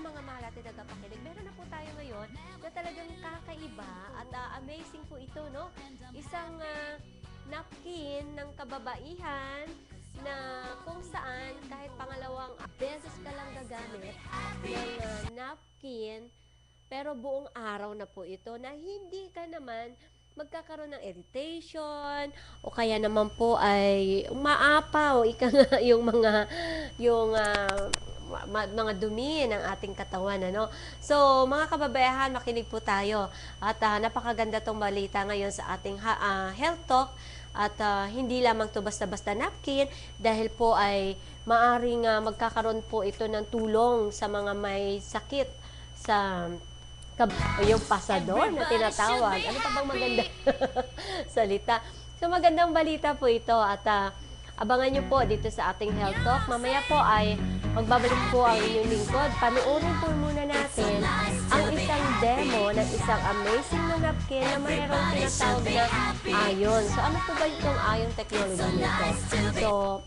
mga mahal natin nagpapakinig, meron na po tayo ngayon na talagang kakaiba at amazing po ito, no? Isang napkin ng kababaihan na kung saan kahit pangalawang beses ka lang gagamit ng napkin, pero buong araw na po ito na hindi ka naman magkakaroon ng irritation o kaya naman po ay umaapaw yung mga dumi ng ating katawan, ano. So, mga kababayan, makinig po tayo at napakaganda tong balita ngayon sa ating health talk at hindi lamang to basta-basta napkin dahil po ay maaring magkakaroon po ito ng tulong sa mga may sakit sa yung pasador na tinatawag. Ano pa bang maganda salita? So, magandang balita po ito at abangan nyo po dito sa ating health talk. Mamaya po ay magbabalik po ang inyong lingkod. Panuorin po muna natin ang isang demo ng isang amazing na napkin na mayroong tinatawag na ion. So, ano po ba itong ion technology nito? So,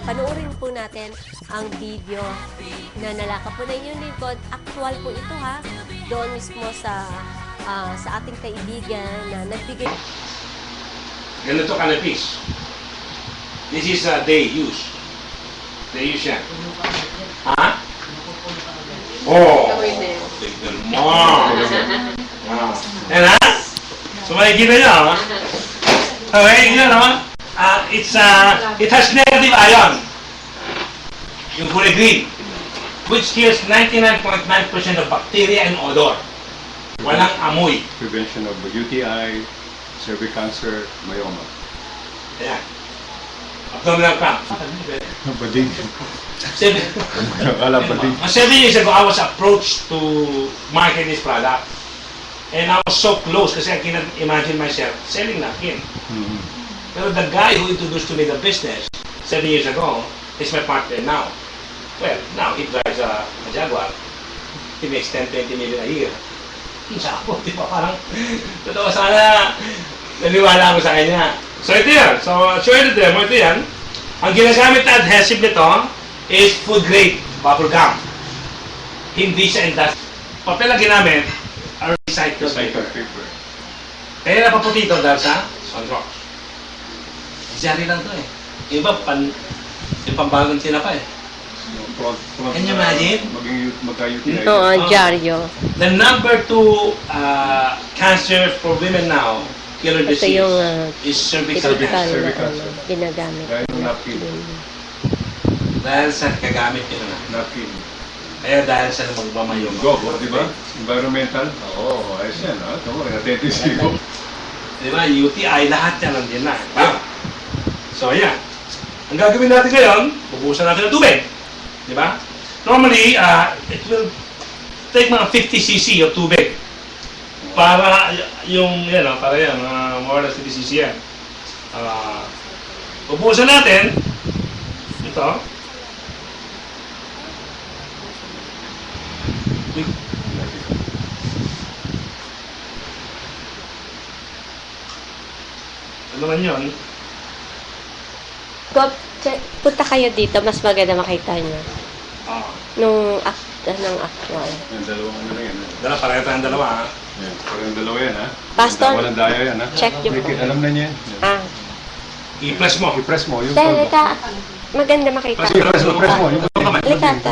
panuorin po natin ang video na nalaka po na inyong lingkod. Actual po ito, ha, doon mismo sa ating kaibigan na nagbigay. Ganito kanapis. This is day use. Day use yan. Ha? Oh! Tignan mo! Yan, ha? So, makikita nyo, ha? Okay, yun, ha? It has negative ion. Yung kulay green. Which kills 99.9% of bacteria and odor. Walang amoy. Prevention of UTI, cervical cancer, myoma. Ayan. Abdominal cramp. Bading. 7 years ago, I was approached to market this product. And I was so close kasi I cannot imagine myself selling napkin. Pero the guy who introduced to me the business 7 years ago is my partner now. Well, now he drives a Jaguar. He makes 10-20 million a year. Sa ako, di ba? Parang, totoo sana, naniwala ako sa kanya. So ito yan. So, show you the demo. Ito yan. Ang ginagamit na adhesive nito is food grade bubble gum. Hindi sa industry. Papel na ginamit are recycled paper. Kaya napaputi ito dahil sa sunrock. Diyan lang ito eh. Iba, yung pambagong tinapa eh. Can you imagine? Magka-UTI. Oo, dyaryo. The number 2 cancer for women now, killer Ito disease, yung is cervical typical cancer. na ginagamit. Dahil yung napkin. Dahil sa kagamit nito na. Napkin. Kaya dahil sa magmamayong. Go, di ba? Environmental. Oo, ayos yan. Ito mo, attentive ko. Di ba? UTI, lahat yan nandiyan na. So, ayan. Ang gagawin natin ngayon, bubusan natin ng tubig. Di ba? Normally, it will take mga 50 cc of tubig. Para yung, yan o, para yan, more or less 50 cc yan. Bubusan natin, ito. Ano man yun? Punta kayo dito, mas maganda makita nyo. Nung ng actual. Yung dalawang ano na yan. Dala, pareho tayong dalawa, ha? Yan, parang dalawa yan, ha? Pastor, Walang daya yan, ha? check yung... Alam na niya yan. I-press mo. I-press mo, yung Dahil todo. ka, maganda makita. I-press mo, yung todo. Halika ka.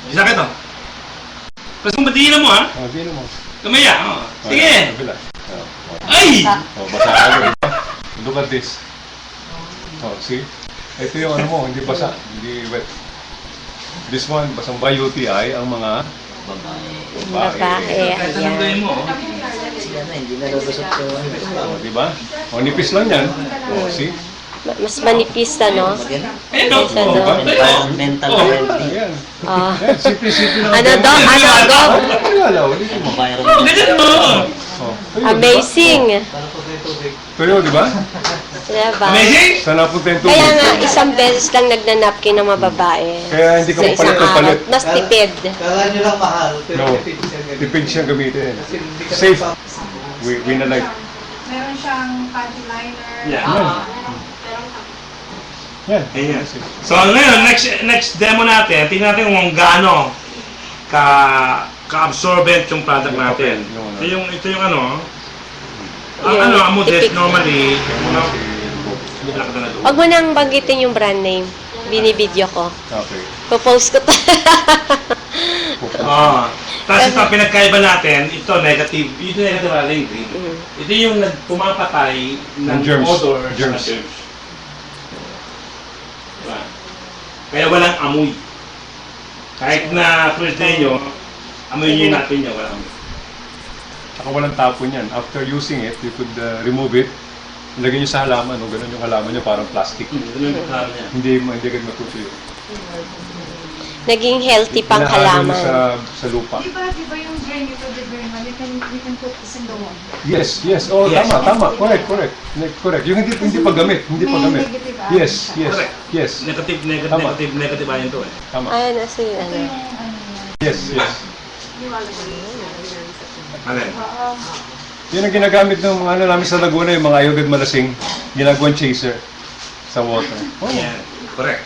Isa ka ito. Press mo, batihin mo, ha? Dino mo. Kamaya, oh. Sige! Kabila. Ay! Basa ka. Look at this. See? Ito yung ano mo, hindi basa, hindi wet. This one, basang by UTI, ang mga babae. Kahit anong gawin mo, Hindi nalulusot yung Diba? O, nipis lang yan. See? Mas manipis, no? ayun, oh. environmental healthy. Ayan. Ah. Yan, simple-simple lang. Ano daw? Ano daw? Wala, ulit mo. Oh, ganyan mo! Amazing. Tuyo, di ba? Diba? Amazing! Saan napunta yung tubig? Kaya nga, isang beses lang nagnanapkin ng mga babae. Kaya hindi ka Sa isang mapalit ng araw. palit. Mas tipid. Kala nyo lang mahal, pero No. tipid siya ganun. Tipid siyang gamitin. Kasi hindi ka Safe. pa- We na like. Meron siyang panty liner. Yeah. Yan. Ayan. So ngayon, next demo natin, tingnan natin kung gaano ka-absorbent yung product Yung natin. papel, yung ano. Ito yung ano, Yung ang modest tipik. normally, Huwag mo nang banggitin yung brand name. Binibideo ko. Okay. Popost ko to. Ah, tapos ito, pinagkaiba natin, ito negative, ito negative aling green. Ito yung pumapatay ng Ng germs. odor Germs. sa germs. Diba? Kaya walang amoy. Kahit na first day nyo, amoy nyo natin nyo, walang amoy. Saka walang tapon yan. After using it, you could remove it. Ilagay nyo sa halaman, no? Ganun yung halaman nyo, parang plastic. Ito yung klaro niya. Hindi agad matutuyo. Naging healthy pang Hinahalo nyo halaman. sa lupa. Di ba yung drain ito, the drain, you can put this in the wall. Yes, yes. Oh, Yes. tama. Correct. Correct. Yung hindi paggamit. Hindi May paggamit. negative Yes, ion yes, Correct. yes. Tama. Negative ayon to eh. Tama. Ayan, nasa yung Ito ano. yung ano yan. Yes, yes. Ano? Yun ang ginagamit ng mga ano namin sa Laguna, yung mga ayogid malasing, ginagawang chaser sa water. Oh, Yan. Correct.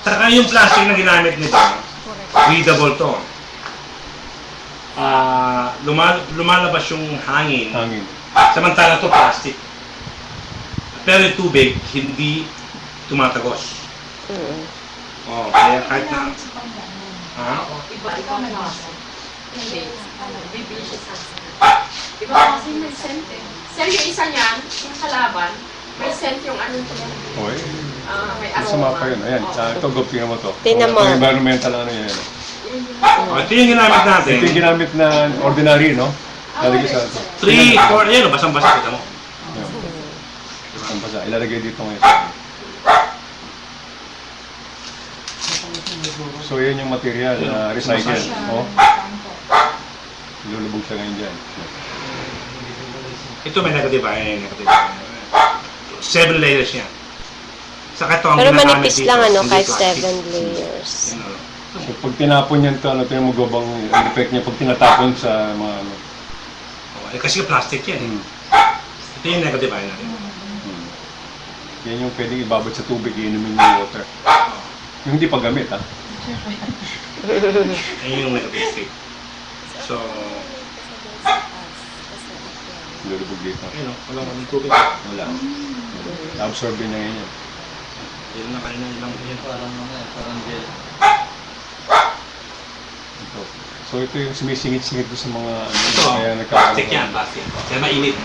Saka yung plastic na ginamit nito, breathable to. Lumalabas yung hangin. hangin. Samantala to plastic. Pero yung tubig, hindi tumatagos. Oh, kaya kahit na... Ha? Ikaw nag-asa. Diba kasi may scent eh. Sir, yung isa niyan, yung kalaban, may scent yung ano to. Oy, May aroma. masama pa yun. Ayan, Oo. ito, Gob, tingnan mo to. Tingnan mo. Ito environmental ano yan. Oh, ito yung ginamit natin. Ito yung ginamit na ordinary, no? Lalagay sa ito. 3, 4, ayan, basang-basa kita mo. Ang basa. Ilalagay dito ngayon. So, yan yung material na recycle. Oh, ilulubog siya ngayon dyan. Ito may negative ion, negative ion. 7 layers yan. Saka ito ang Pero ginagamit manipis dito, lang ano, hindi kahit plastic. 7 layers. Yan, ano. So, pag tinapon yan to, ano, ito yung magobang effect niya pag tinatapon sa mga ano. Oh, eh, kasi plastic yan eh. Hmm. Ito yung negative ion natin. Yan yung pwedeng ibabad sa tubig, iinumin yung water. Yung hindi pa gamit, ha? Yan yung negative state. So, Ilulubog dito. ayun o, wala kang tubig. Wala. Absorb niya ngayon yan. Yun na kayo na ilang yun. Parang gel. Ito. So ito yung sumisingit-singit doon sa mga ano, Ito, kaya nagkakaroon. plastic yan, plastic. Kaya mainit.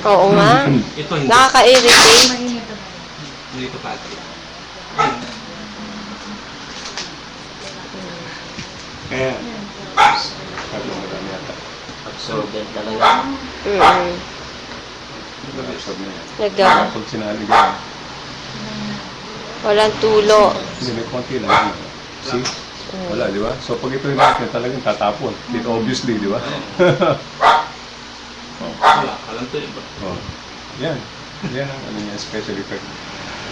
Oo nga. Ito hindi. Nakaka-irritate. Mainit ito. Hindi ito plastic. Kaya, Sabi mo marami yata. Absorbent talaga. Absorb niya yan. Nagawa. Pag sinali ganyan. Walang tulo. Hindi, may konti lang. See? Wala, di ba? So pag ito yung natin, talagang tatapon. Dito obviously, di ba? wala. Alam to yun. Oh. Yan. Yan ang ano niya, special effect.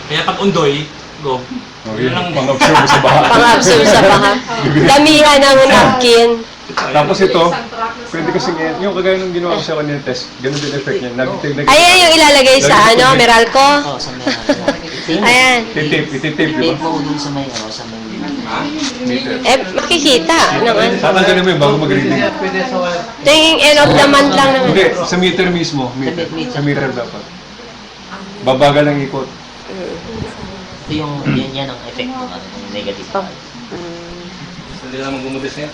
Kaya pag undoy, go. Oh, yun ang pang-absorb sa baha. Pang-absorb sa baha. Damihan ng napkin. Tapos ito, pwede kasi yung kagaya nung ginawa ko sa kanina test, ganun din effect niya. Ayan yung ilalagay sa ano, Meralco. Oo, sa may ano. Ayan. Ititape, di Tape ba? mo dun sa may ano, sa may... Meter. Eh, makikita. Ng ano. Tatanggalin mo yun bago mag-reading. Ito yung end of the month lang naman. Hindi, sa meter mismo. Meter. Sa meter dapat. Babagal ang ikot. Ito yung, yan ang effect ng ano, yung negative. Oh. Hindi naman gumudis na yan.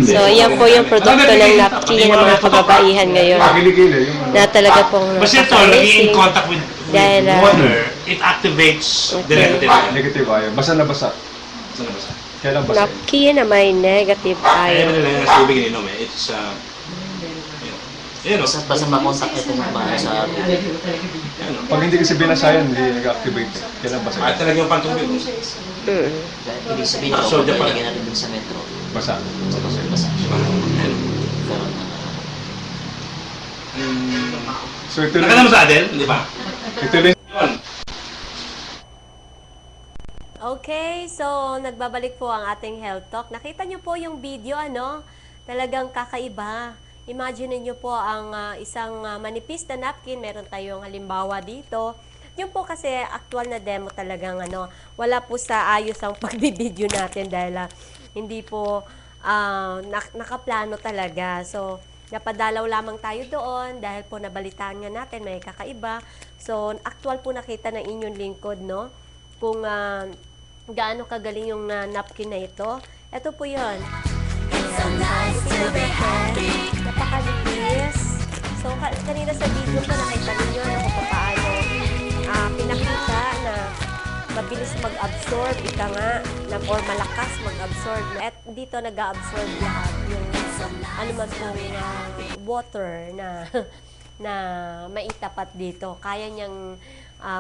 So, yan po yung produkto ng napkin ng mga kababaihan ngayon. Kilikili, yung ano. Na talaga pong Kasi ito, naging in contact with Dahil, water, it activates the Okay. negative ion. Negative ion. Basa na basa. Saan na ba sa? Kailan basa? napkin na may negative Kaya ion. nila yung nasa tubig ininom eh. It's, yun o. Basta makontak ito ng mga sa Yun o. Pag hindi kasi binasayan, hindi nag-activate. Kailan basa? Kahit talaga yung pantubig. ibig sabihin ito, So, kung Japan. nilagyan natin dun sa metro, Basa. basa. Ayun. Karoon ng So ito Nakita mo lang. sa Adele, di ba? Ito lang. Yun. Okay, so nagbabalik po ang ating health talk. Nakita niyo po yung video, ano? Talagang kakaiba. Imagine niyo po ang isang manipis na napkin. Meron tayong halimbawa dito Yung po kasi actual na demo talagang wala po sa ayos ang pagbibideo natin dahil hindi po nakaplano talaga. So, napadalaw lamang tayo doon dahil po nabalitaan nga natin may kakaiba. So, actual po nakita ng inyong lingkod, no? Kung gaano kagaling yung napkin na ito. Ito po yun. So nice to be happy. Napakalipis. So, kanina sa video ko nakita ninyo kung paano pinakita na mabilis mag-absorb, ika nga, or malakas mag-absorb. At dito nag-absorb lahat yung ano man pong water na maitapat dito. Kaya niyang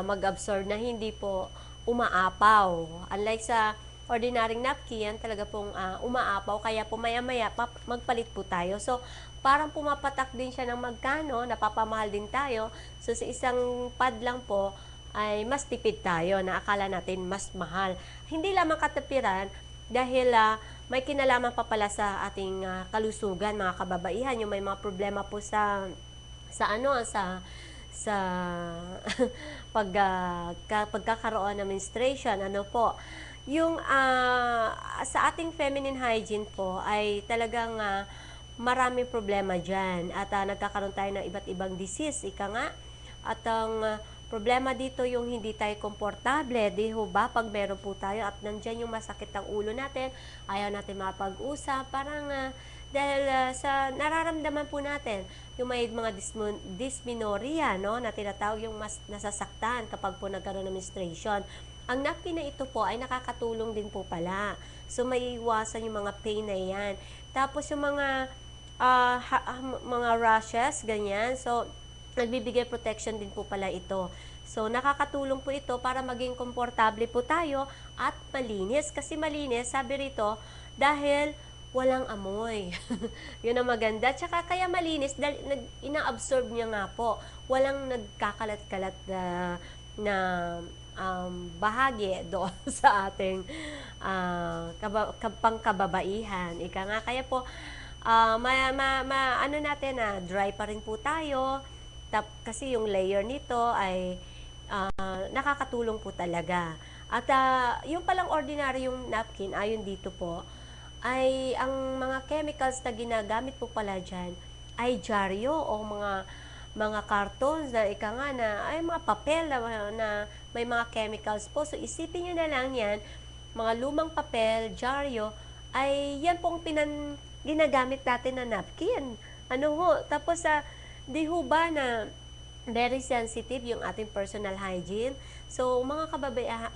mag-absorb na hindi po umaapaw. Unlike sa ordinaryong napkin, talaga pong umaapaw. Kaya po maya-maya magpalit po tayo. So, parang pumapatak din siya ng magkano, napapamahal din tayo. So, sa isang pad lang po, ay mas tipid tayo na akala natin mas mahal. Hindi lamang katapiran dahil may kinalaman pa pala sa ating kalusugan, mga kababaihan, yung may mga problema po sa pagkakaroon ng menstruation, yung sa ating feminine hygiene po ay talagang maraming problema dyan at nagkakaroon tayo ng iba't ibang disease, ika nga, at ang problema dito yung hindi tayo komportable, di ho ba, pag meron po tayo at nandyan yung masakit ang ulo natin, ayaw natin mapag-usap, parang dahil sa nararamdaman po natin, yung may mga dysmenorrhea, no, na tinatawag yung mas nasasaktan kapag po nagkaroon ng menstruation. Ang napkin na ito po ay nakakatulong din po pala. So, may iwasan yung mga pain na yan. Tapos yung mga rashes, ganyan. So, nagbibigay protection din po pala ito. So, nakakatulong po ito para maging komportable po tayo at malinis. Kasi malinis, sabi rito, dahil walang amoy. Yun ang maganda. Tsaka kaya malinis, dahil ina-absorb niya nga po. Walang nagkakalat-kalat na bahagi doon sa ating pangkababaihan. Ika nga, kaya po, ano natin dry pa rin po tayo. Kasi yung layer nito ay nakakatulong po talaga. At yung palang ordinary yung napkin, ayon dito po, ay ang mga chemicals na ginagamit po pala dyan ay dyaryo o mga cartons na ika nga na ay mga papel na may mga chemicals po. So isipin nyo na lang yan, mga lumang papel, dyaryo, ay yan pong ginagamit natin na napkin. Tapos di ho ba na very sensitive yung ating personal hygiene. So, mga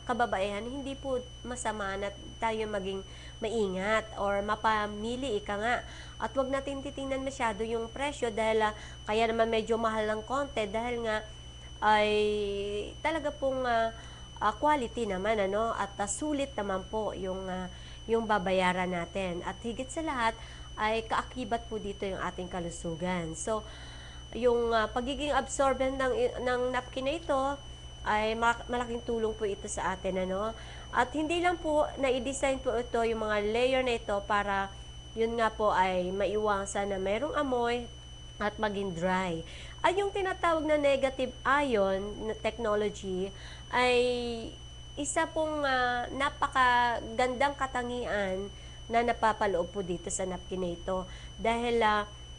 kababaihan, hindi po masama na tayo maging maingat or mapamili, ika nga. At wag natin titingnan masyado yung presyo dahil kaya naman medyo mahal ng konti dahil nga ay talaga pong quality naman, at sulit naman po yung babayaran natin. At higit sa lahat ay kaakibat po dito yung ating kalusugan. So, yung pagiging absorbent ng napkin na ito ay malaking tulong po ito sa atin, At hindi lang po na-design po ito yung mga layer na ito para yun nga po ay maiwasan na merong amoy at maging dry. Ay yung tinatawag na negative ion na technology ay isa pong napakagandang katangian na napapaloob po dito sa napkin na ito dahil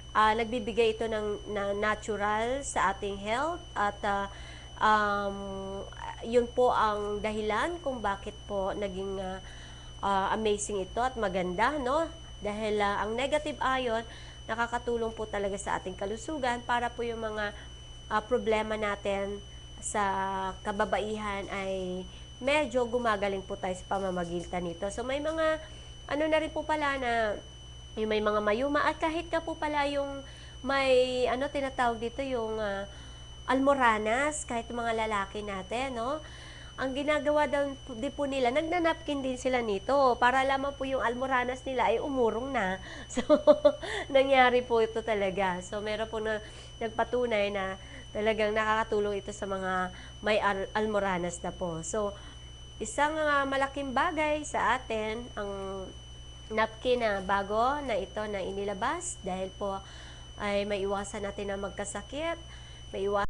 nagbibigay ito ng natural sa ating health at yun po ang dahilan kung bakit po naging amazing ito at maganda, dahil ang negative ion nakakatulong po talaga sa ating kalusugan para po yung mga problema natin sa kababaihan ay medyo gumagaling po tayo sa pamamagitan nito. So may mga na rin po pala na yung may mga mayuma at kahit ka po pala yung may tinatawag dito yung almoranas, kahit mga lalaki natin, ang ginagawa daw din po nila, nagnanapkin din sila nito para lamang po yung almoranas nila ay umurong na. So, nangyari po ito talaga. So, meron po na nagpatunay na talagang nakakatulong ito sa mga may almoranas na po. So, isang malaking bagay sa atin ang napkin na bago na ito na inilabas dahil po ay maiwasan natin na magkasakit, maiwasan